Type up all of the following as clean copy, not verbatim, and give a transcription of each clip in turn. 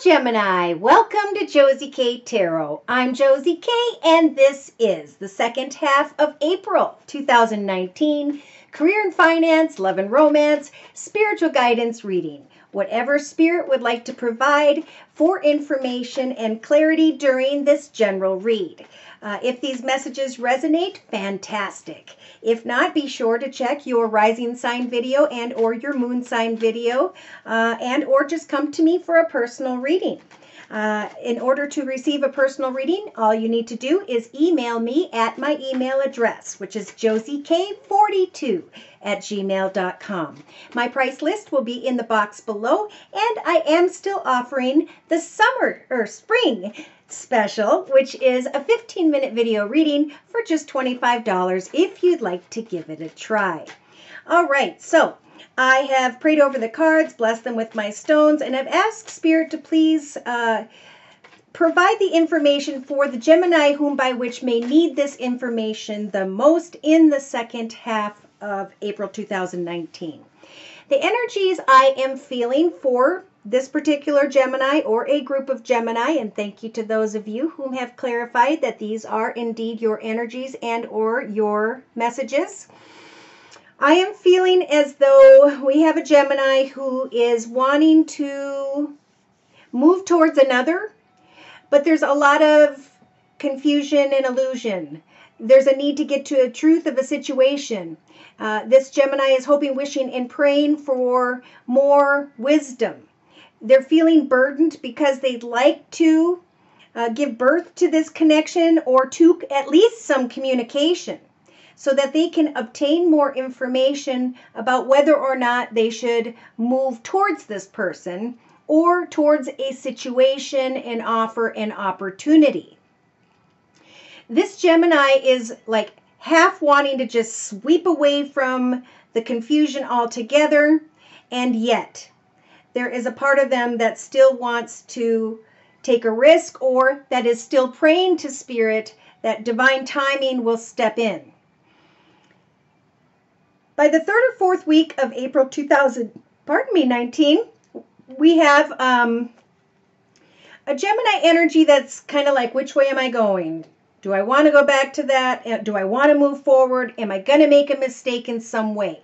Gemini, welcome to Josie K Tarot. I'm Josie K and this is the second half of April 2019 career and finance, love and romance, spiritual guidance reading. Whatever spirit would like to provide for information and clarity during this general read. If these messages resonate, fantastic. If not, be sure to check your rising sign video and or your moon sign video and or just come to me for a personal reading. In order to receive a personal reading, all you need to do is email me at my email address, which is josiek42@gmail.com. My price list will be in the box below, and I am still offering the spring special, which is a 15-minute video reading for just $25 if you'd like to give it a try. All right, so I have prayed over the cards, blessed them with my stones, and I've asked Spirit to please provide the information for the Gemini whom by which may need this information the most in the second half of April 2019. The energies I am feeling for this particular Gemini or a group of Gemini, and thank you to those of you whom have clarified that these are indeed your energies and or your messages. I am feeling as though we have a Gemini who is wanting to move towards another, but there's a lot of confusion and illusion. There's a need to get to a truth of a situation. This Gemini is hoping, wishing, and praying for more wisdom. They're feeling burdened because they'd like to give birth to this connection or to at least some communication so that they can obtain more information about whether or not they should move towards this person or towards a situation, an offer, an opportunity. This Gemini is like half wanting to just sweep away from the confusion altogether, and yet there is a part of them that still wants to take a risk or that is still praying to Spirit that divine timing will step in. By the third or fourth week of April 2019, we have a Gemini energy that's kind of like, which way am I going? Do I want to go back to that? Do I want to move forward? Am I going to make a mistake in some way?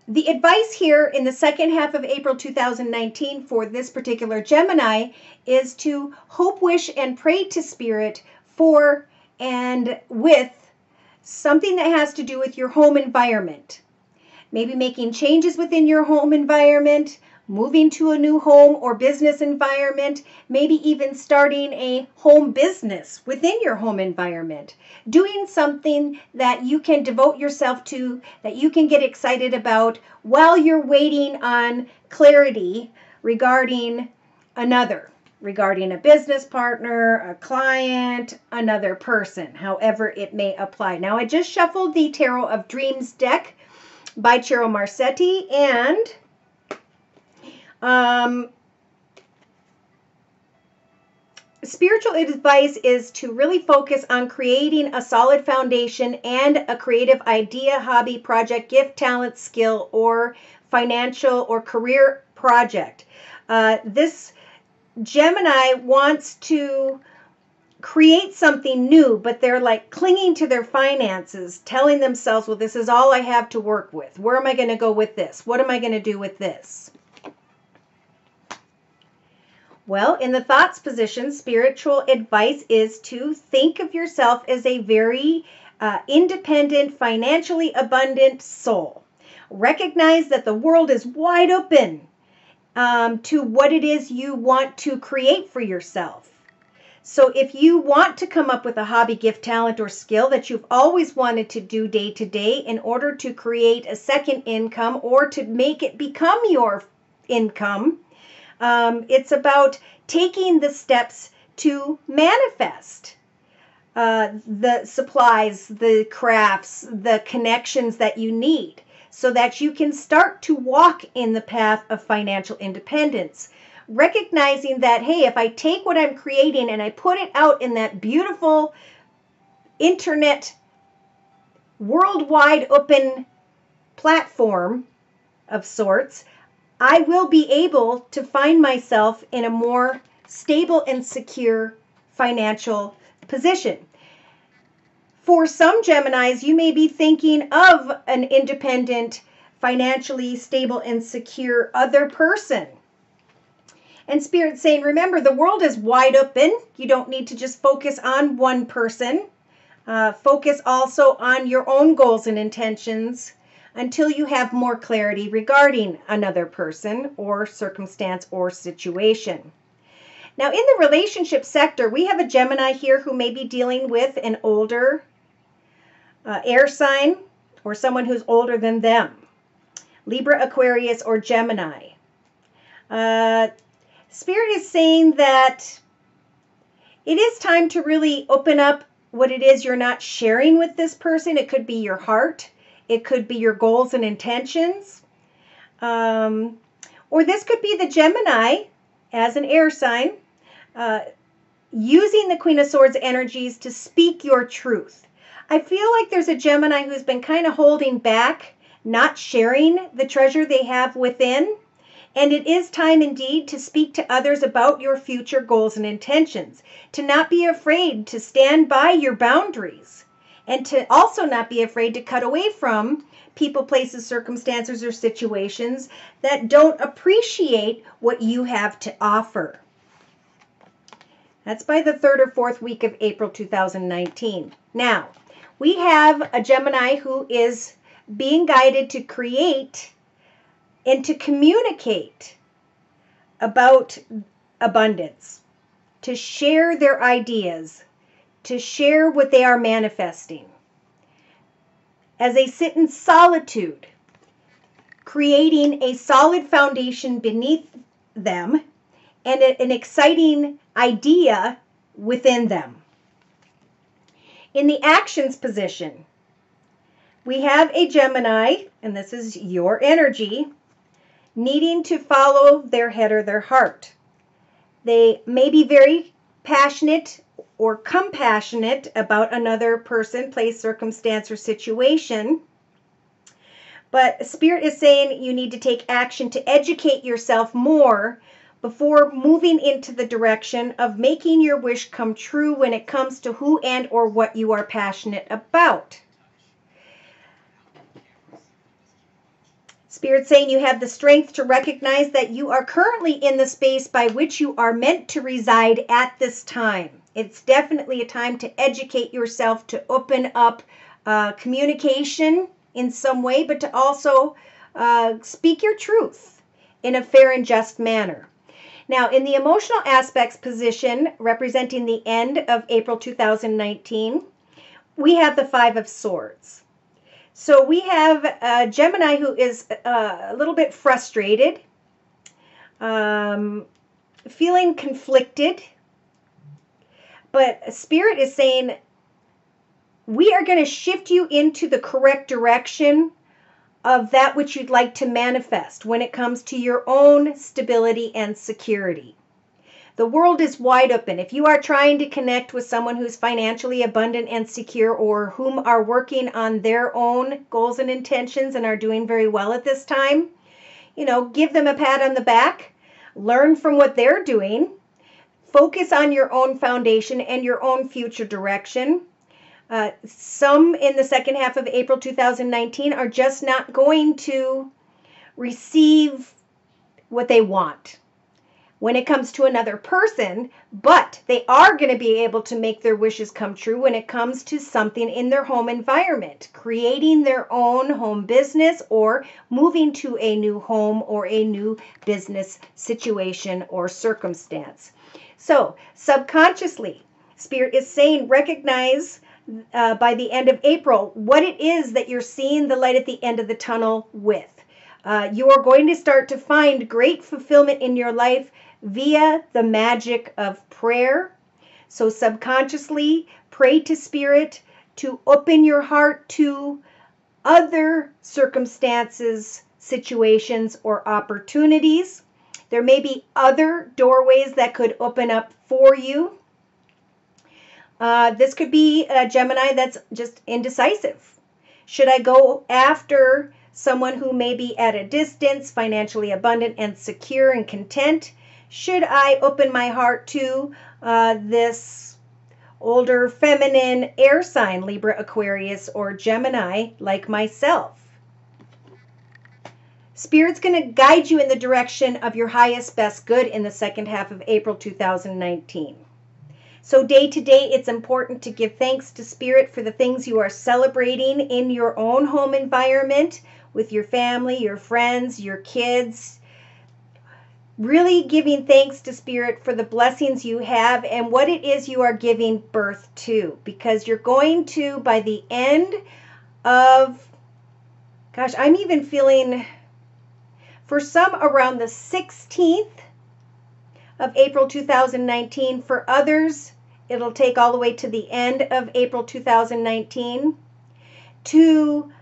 The advice here in the second half of April 2019 for this particular Gemini is to hope, wish, and pray to Spirit for and with something that has to do with your home environment. Maybe making changes within your home environment, moving to a new home or business environment, maybe even starting a home business within your home environment, doing something that you can devote yourself to, that you can get excited about while you're waiting on clarity regarding regarding a business partner, a client, another person, however it may apply. Now, I just shuffled the Tarot of Dreams deck by Ciro Marsetti, and spiritual advice is to really focus on creating a solid foundation and a creative idea, hobby, project, gift, talent, skill, or financial or career project. This Gemini wants to create something new, but they're like clinging to their finances, telling themselves, well, this is all I have to work with. Where am I going to go with this? What am I going to do with this? Well, in the thoughts position, spiritual advice is to think of yourself as a very independent, financially abundant soul. Recognize that the world is wide open to what it is you want to create for yourself. So if you want to come up with a hobby, gift, talent, or skill that you've always wanted to do day to day in order to create a second income or to make it become your income, it's about taking the steps to manifest the supplies, the crafts, the connections that you need so that you can start to walk in the path of financial independence. Recognizing that, hey, if I take what I'm creating and I put it out in that beautiful internet, worldwide open platform of sorts, I will be able to find myself in a more stable and secure financial position. For some Geminis, you may be thinking of an independent, financially stable and secure other person. And Spirit's saying, remember, the world is wide open. You don't need to just focus on one person. Focus also on your own goals and intentions until you have more clarity regarding another person or circumstance or situation. Now, in the relationship sector, we have a Gemini here who may be dealing with an older air sign or someone who's older than them. Libra, Aquarius, or Gemini. Spirit is saying that it is time to really open up what it is you're not sharing with this person. It could be your heart. It could be your goals and intentions. Or this could be the Gemini as an air sign, using the Queen of Swords energies to speak your truth. I feel like there's a Gemini who's been kind of holding back, not sharing the treasure they have within. And it is time indeed to speak to others about your future goals and intentions, to not be afraid to stand by your boundaries, and to also not be afraid to cut away from people, places, circumstances, or situations that don't appreciate what you have to offer. That's by the 3rd or 4th week of April 2019. Now, we have a Gemini who is being guided to create and to communicate about abundance, to share their ideas, to share what they are manifesting. As they sit in solitude, creating a solid foundation beneath them and an exciting idea within them. In the actions position, we have a Gemini, and this is your energy, needing to follow their head or their heart. They may be very passionate or compassionate about another person, place, circumstance, or situation. But Spirit is saying you need to take action to educate yourself more before moving into the direction of making your wish come true when it comes to who and or what you are passionate about. Spirit saying you have the strength to recognize that you are currently in the space by which you are meant to reside at this time. It's definitely a time to educate yourself, to open up communication in some way, but to also speak your truth in a fair and just manner. Now, in the emotional aspects position, representing the end of April 2019, we have the 5 of Swords. So we have a Gemini who is a little bit frustrated, feeling conflicted, but Spirit is saying we are going to shift you into the correct direction of that which you'd like to manifest when it comes to your own stability and security. The world is wide open. If you are trying to connect with someone who's financially abundant and secure, or whom are working on their own goals and intentions and are doing very well at this time, give them a pat on the back, learn from what they're doing, focus on your own foundation and your own future direction. Some in the second half of April 2019 are just not going to receive what they want when it comes to another person, but they are going to be able to make their wishes come true when it comes to something in their home environment, creating their own home business or moving to a new home or a new business situation or circumstance. So subconsciously, Spirit is saying recognize by the end of April what it is that you're seeing the light at the end of the tunnel with. You are going to start to find great fulfillment in your life via the magic of prayer. So subconsciously pray to Spirit to open your heart to other circumstances, situations, or opportunities. There may be other doorways that could open up for you. This could be a Gemini that's just indecisive. Should I go after someone who may be at a distance, financially abundant and secure and content. Should I open my heart to this older feminine air sign, Libra, Aquarius, or Gemini, like myself? Spirit's going to guide you in the direction of your highest, best good in the second half of April 2019. So day to day, it's important to give thanks to Spirit for the things you are celebrating in your own home environment, with your family, your friends, your kids. Really giving thanks to Spirit for the blessings you have and what it is you are giving birth to. Because you're going to, by the end of, gosh, I'm even feeling, for some around the 16th of April 2019. For others, it'll take all the way to the end of April 2019 to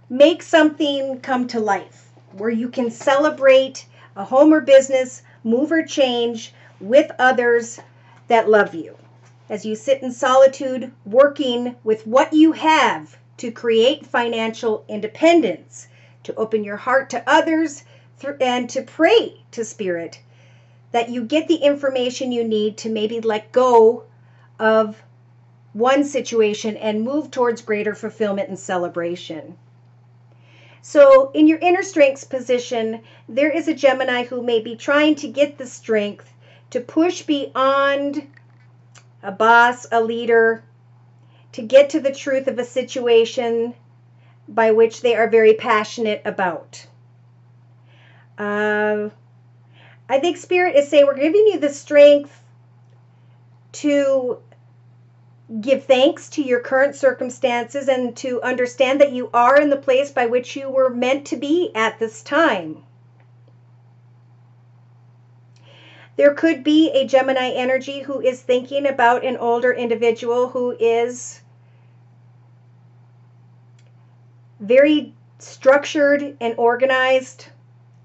make something come to life, where you can celebrate a home or business move or change with others that love you, as you sit in solitude working with what you have to create financial independence, to open your heart to others, and to pray to Spirit that you get the information you need to maybe let go of one situation and move towards greater fulfillment and celebration. So in your inner strengths position, there is a Gemini who may be trying to get the strength to push beyond a boss, a leader, to get to the truth of a situation by which they are very passionate about. I think Spirit is saying we're giving you the strength to give thanks to your current circumstances and to understand that you are in the place by which you were meant to be at this time. There could be a Gemini energy who is thinking about an older individual who is very structured and organized,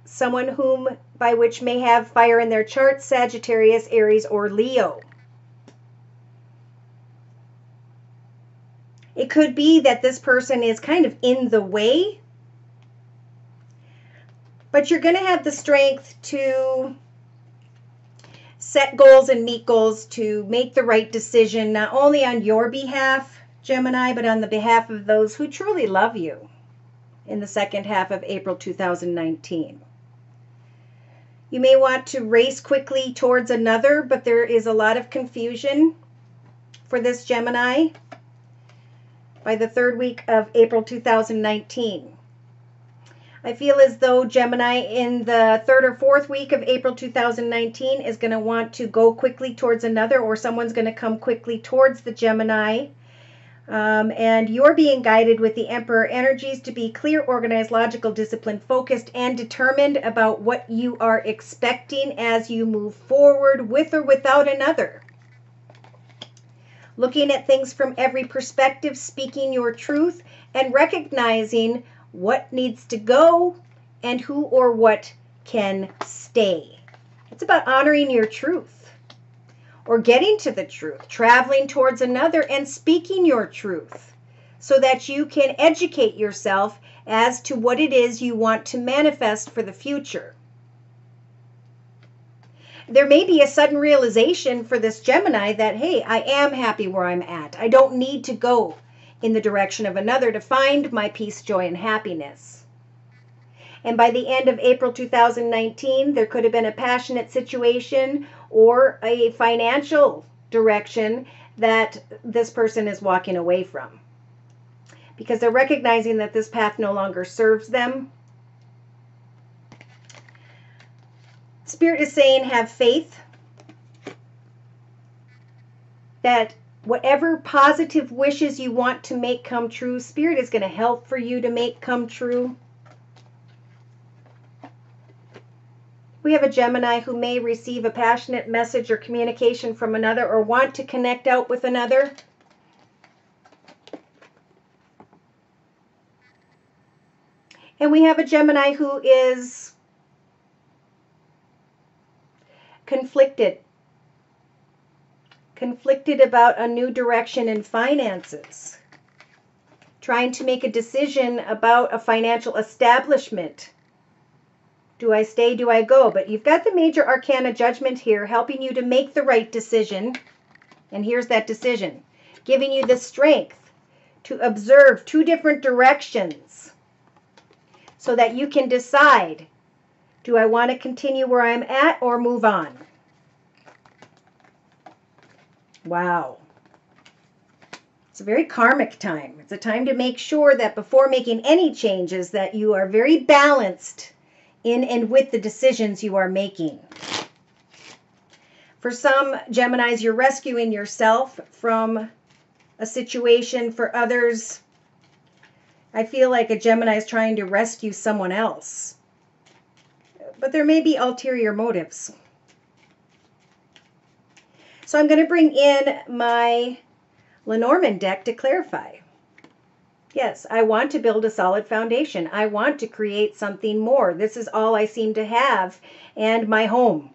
someone whom by which may have fire in their chart, Sagittarius, Aries, or Leo. It could be that this person is kind of in the way, but you're going to have the strength to set goals and meet goals, to make the right decision, not only on your behalf, Gemini, but on the behalf of those who truly love you in the second half of April 2019. You may want to race quickly towards another, but there is a lot of confusion for this Gemini by the third week of April 2019. I feel as though Gemini in the third or fourth week of April 2019 is going to want to go quickly towards another, or someone's going to come quickly towards the Gemini. And you're being guided with the Emperor energies to be clear, organized, logical, disciplined, focused, and determined about what you are expecting as you move forward with or without another. Looking at things from every perspective, speaking your truth, and recognizing what needs to go and who or what can stay. It's about honoring your truth, or getting to the truth, traveling towards another and speaking your truth so that you can educate yourself as to what it is you want to manifest for the future. There may be a sudden realization for this Gemini that, hey, I am happy where I'm at. I don't need to go in the direction of another to find my peace, joy, and happiness. And by the end of April 2019, there could have been a passionate situation or a financial direction that this person is walking away from, because they're recognizing that this path no longer serves them. Spirit is saying have faith that whatever positive wishes you want to make come true, Spirit is going to help for you to make come true. We have a Gemini who may receive a passionate message or communication from another, or want to connect out with another. And we have a Gemini who is conflicted about a new direction in finances. trying to make a decision about a financial establishment. Do I stay? Do I go? But you've got the major arcana judgment here helping you to make the right decision. And here's that decision, giving you the strength to observe two different directions so that you can decide, do I want to continue where I'm at or move on? Wow. It's a very karmic time. It's a time to make sure that before making any changes that you are very balanced in and with the decisions you are making. For some Geminis, you're rescuing yourself from a situation. For others, I feel like a Gemini is trying to rescue someone else. But there may be ulterior motives. So I'm going to bring in my Lenormand deck to clarify. Yes, I want to build a solid foundation. I want to create something more. This is all I seem to have, and my home.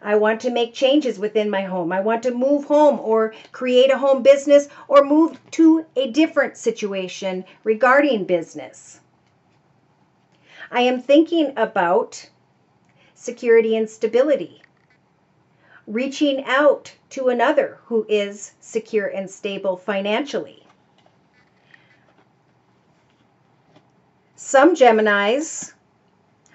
I want to make changes within my home. I want to move home or create a home business or move to a different situation regarding business. I am thinking about security and stability. Reaching out to another who is secure and stable financially. Some Geminis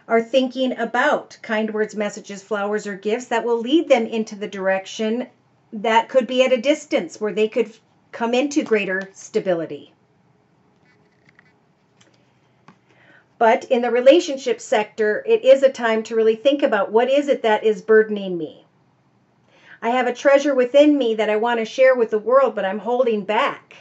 are thinking about kind words, messages, flowers, or gifts that will lead them into the direction that could be at a distance where they could come into greater stability. But in the relationship sector, it is a time to really think about what is it that is burdening me. I have a treasure within me that I want to share with the world, but I'm holding back.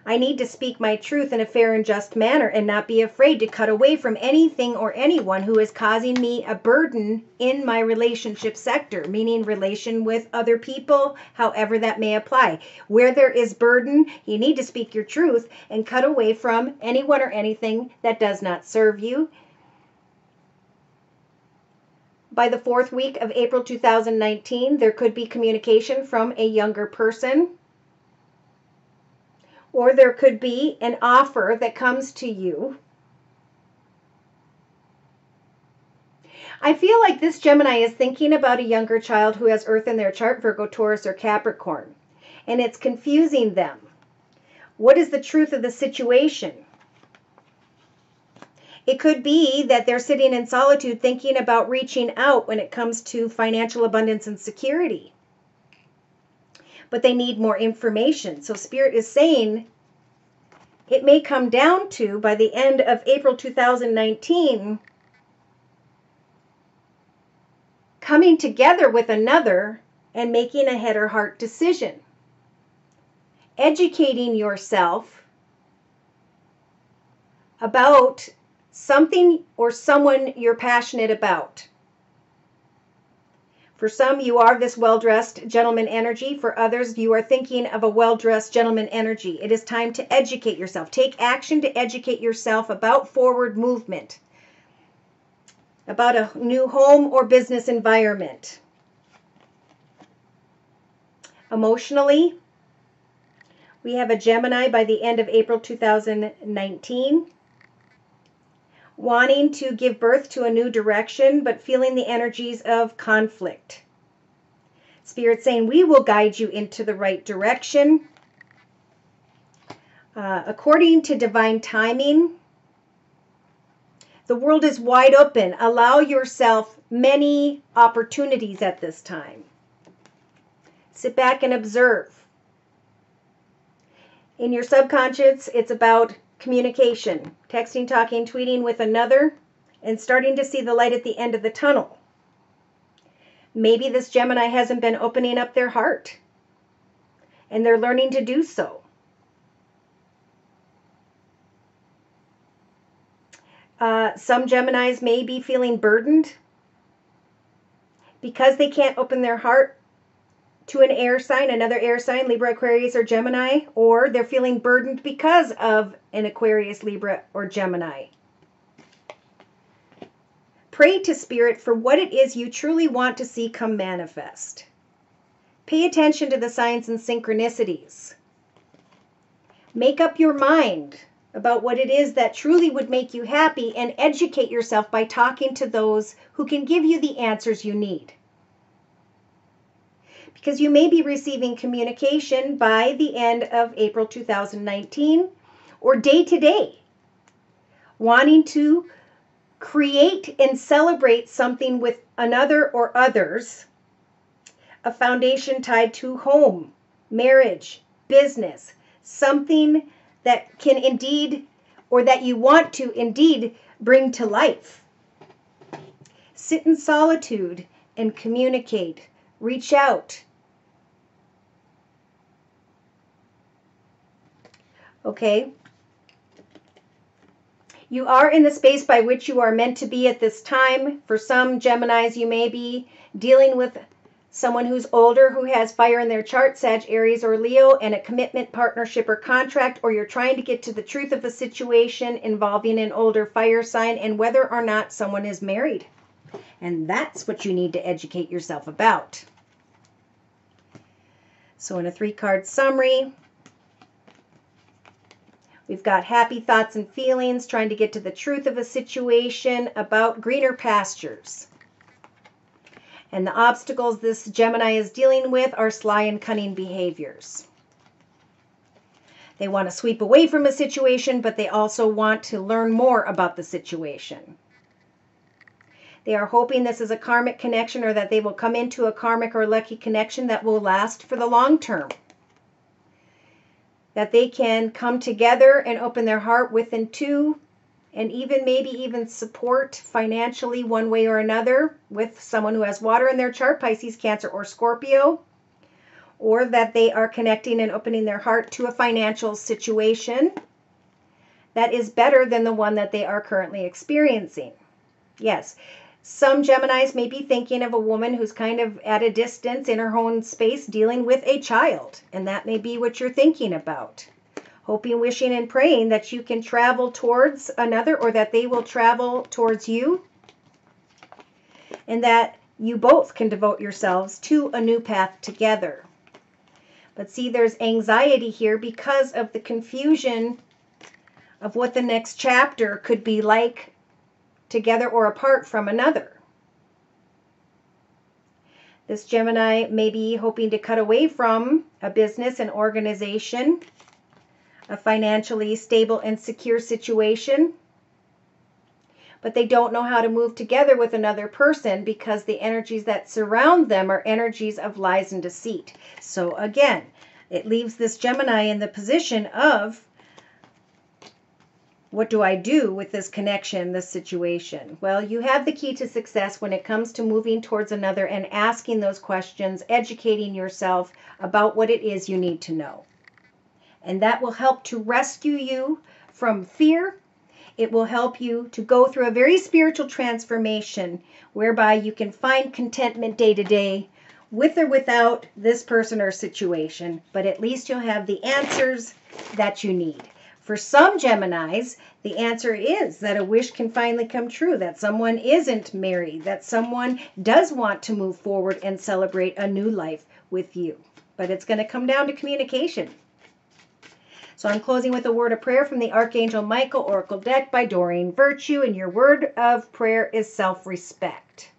I need to speak my truth in a fair and just manner and not be afraid to cut away from anything or anyone who is causing me a burden in my relationship sector, meaning relation with other people, however that may apply. Where there is burden, you need to speak your truth and cut away from anyone or anything that does not serve you. By the 4th week of April 2019, there could be communication from a younger person. Or there could be an offer that comes to you. I feel like this Gemini is thinking about a younger child who has Earth in their chart, Virgo, Taurus, or Capricorn. And it's confusing them. What is the truth of the situation? It could be that they're sitting in solitude thinking about reaching out when it comes to financial abundance and security. But they need more information. So Spirit is saying it may come down to, by the end of April 2019, coming together with another and making a head or heart decision. Educating yourself about something or someone you're passionate about. For some, you are this well-dressed gentleman energy. For others, you are thinking of a well-dressed gentleman energy. It is time to educate yourself. Take action to educate yourself about forward movement, about a new home or business environment. Emotionally, we have a Gemini by the end of April 2019. Wanting to give birth to a new direction, but feeling the energies of conflict. Spirit saying, we will guide you into the right direction. According to divine timing, the world is wide open. Allow yourself many opportunities at this time. Sit back and observe. In your subconscious, it's about communication, texting, talking, tweeting with another, and starting to see the light at the end of the tunnel. Maybe this Gemini hasn't been opening up their heart, and they're learning to do so. Some Geminis may be feeling burdened because they can't open their heart to an air sign, another air sign, Libra, Aquarius, or Gemini, or they're feeling burdened because of an Aquarius, Libra, or Gemini. Pray to Spirit for what it is you truly want to see come manifest. Pay attention to the signs and synchronicities. Make up your mind about what it is that truly would make you happy and educate yourself by talking to those who can give you the answers you need. Because you may be receiving communication by the end of April 2019 or day to day, wanting to create and celebrate something with another or others, a foundation tied to home, marriage, business, something that can indeed, or that you want to indeed bring to life. Sit in solitude and communicate. Reach out. Okay? You are in the space by which you are meant to be at this time. For some Geminis, you may be dealing with someone who's older, who has fire in their chart, Sag, Aries, or Leo, and a commitment, partnership, or contract, or you're trying to get to the truth of a situation involving an older fire sign and whether or not someone is married. And that's what you need to educate yourself about. So in a 3-card summary, we've got happy thoughts and feelings, trying to get to the truth of a situation, about greener pastures. And the obstacles this Gemini is dealing with are sly and cunning behaviors. They want to sweep away from a situation, but they also want to learn more about the situation. They are hoping this is a karmic connection, or that they will come into a karmic or lucky connection that will last for the long term. That they can come together and open their heart within two, and even maybe even support financially one way or another with someone who has water in their chart, Pisces, Cancer, or Scorpio, or that they are connecting and opening their heart to a financial situation that is better than the one that they are currently experiencing. Yes, some Geminis may be thinking of a woman who's kind of at a distance in her own space dealing with a child, and that may be what you're thinking about. Hoping, wishing, and praying that you can travel towards another, or that they will travel towards you, and that you both can devote yourselves to a new path together. But see, there's anxiety here because of the confusion of what the next chapter could be like, together or apart from another. This Gemini may be hoping to cut away from a business, an organization, a financially stable and secure situation, but they don't know how to move together with another person because the energies that surround them are energies of lies and deceit. So again, it leaves this Gemini in the position of, what do I do with this connection, this situation? Well, you have the key to success when it comes to moving towards another and asking those questions, educating yourself about what it is you need to know. And that will help to rescue you from fear. It will help you to go through a very spiritual transformation whereby you can find contentment day to day with or without this person or situation. But at least you'll have the answers that you need. For some Geminis, the answer is that a wish can finally come true, that someone isn't married, that someone does want to move forward and celebrate a new life with you. But it's going to come down to communication. So I'm closing with a word of prayer from the Archangel Michael Oracle deck by Doreen Virtue, and your word of prayer is self-respect.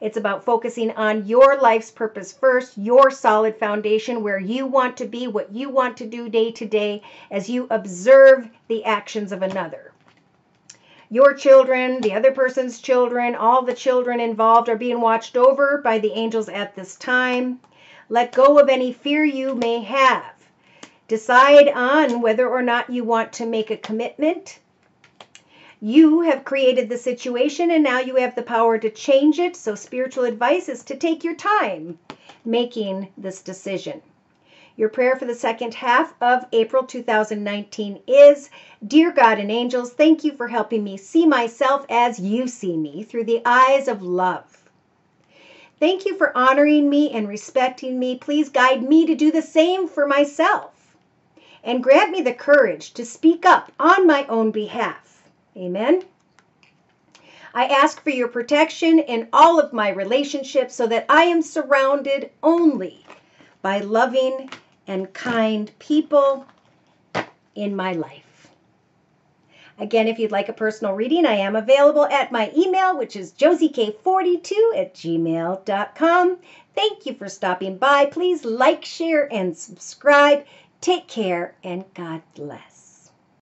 It's about focusing on your life's purpose first, your solid foundation, where you want to be, what you want to do day to day as you observe the actions of another. Your children, the other person's children, all the children involved are being watched over by the angels at this time. Let go of any fear you may have. Decide on whether or not you want to make a commitment. You have created the situation and now you have the power to change it. So spiritual advice is to take your time making this decision. Your prayer for the second half of April 2019 is, Dear God and angels, thank you for helping me see myself as you see me through the eyes of love. Thank you for honoring me and respecting me. Please guide me to do the same for myself. And grant me the courage to speak up on my own behalf. Amen. I ask for your protection in all of my relationships so that I am surrounded only by loving and kind people in my life. Again, if you'd like a personal reading, I am available at my email, which is josiek42@gmail.com. Thank you for stopping by. Please like, share, and subscribe. Take care, and God bless.